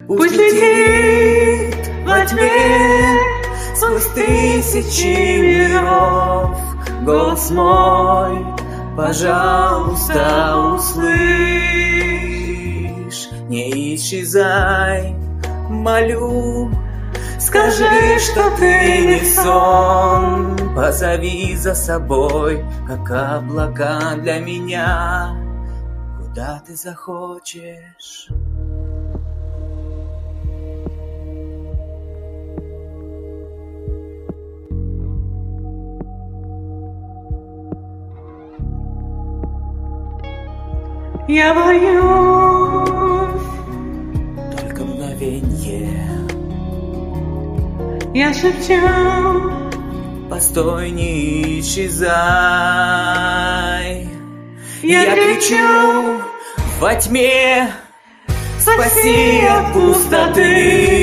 Пусть летит во тьме сквозь тысячи миров. Голос мой, пожалуйста, услышь. Не исчезай, молю. Скажи, что ты не сон. Позови за собой, как облака для меня, куда ты захочешь. Я боюсь только мгновенье. Я шепчу: постой, не исчезай. Я кричу во тьме: спаси от пустоты.